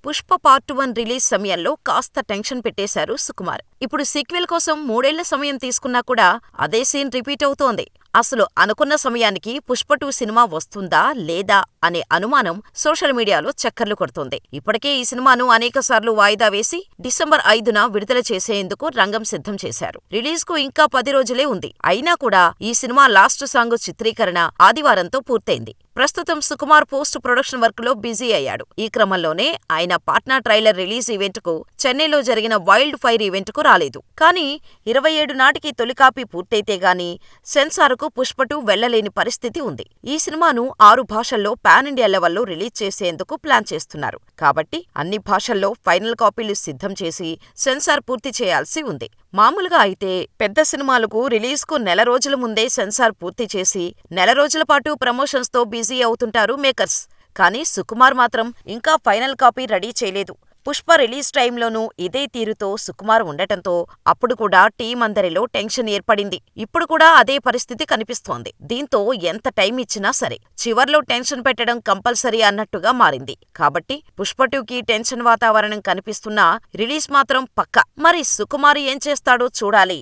Pushpa part 1 release సమయంలో కాస్త tension పెట్టేశారు సుకుమార్. ఇప్పుడు సీక్వెల్ కోసం 3 ఏళ్ల సమయం తీసుకున్నా కూడా అదే సీన్ రిపీట్ అవుతోంది. అసలు అనుకున్న సమయానికి పుష్ప 2 సినిమా వస్తుందా లేదా అనే అనుమానం సోషల్ మీడియాలో చక్కర్లు కొడుతోంది. ఇప్పటికే ఈ సినిమాను అనేకసార్లు వాయిదా వేసి డిసెంబర్ 5న విడుదల చేసేందుకు రంగం సిద్ధం చేశారు. రిలీజ్ కు ఇంకా 10 రోజులే ఉంది. అయినా కూడా ఈ సినిమా లాస్ట్ సాంగ్ చిత్రీకరణ ఆదివారంతో పూర్తయింది. ప్రస్తుతం సుకుమార్ పోస్ట్ ప్రొడక్షన్ వర్క్ లో బిజీ అయ్యాడు. ఈ క్రమంలోనే ఆయన పాట్నా ట్రైలర్ రిలీజ్ ఈవెంట్ కు చెన్నైలో జరిగిన వైల్డ్ ఫైర్ ఈవెంట్ కు రాలేదు. కానీ 27 నాటికి తొలి కాపీ పూర్తయితే గానీ సెన్సార్ కు పుష్ప 2 వెళ్లలేని పరిస్థితి ఉంది. ఈ సినిమాను 6 భాషల్లో పాన్ ఇండియా లెవెల్లో రిలీజ్ చేసేందుకు ప్లాన్ చేస్తున్నారు. కాబట్టి అన్ని భాషల్లో ఫైనల్ కాపీలు సిద్ధం చేసి సెన్సార్ పూర్తి చేయాల్సి ఉంది. మామూలుగా అయితే పెద్ద సినిమాలకు రిలీజ్ కు నెల రోజుల ముందే సెన్సార్ పూర్తి చేసి నెల రోజుల పాటు ప్రమోషన్స్ తో బిజీ అవుతుంటారు మేకర్స్. కానీ సుకుమార్ మాత్రం ఇంకా ఫైనల్ కాపీ రెడీ చేయలేదు. పుష్ప రిలీజ్ టైంలోనూ ఇదే తీరుతో సుకుమార్ ఉండటంతో అప్పుడు కూడా టీం అందరిలో టెన్షన్ ఏర్పడింది. ఇప్పుడు కూడా అదే పరిస్థితి కనిపిస్తోంది. దీంతో ఎంత టైం ఇచ్చినా సరే చివర్లో టెన్షన్ పెట్టడం కంపల్సరీ అన్నట్టుగా మారింది. కాబట్టి పుష్ప 2కి టెన్షన్ వాతావరణం కనిపిస్తున్నా రిలీజ్ మాత్రం పక్కా. మరి సుకుమార్ ఏం చేస్తాడో చూడాలి.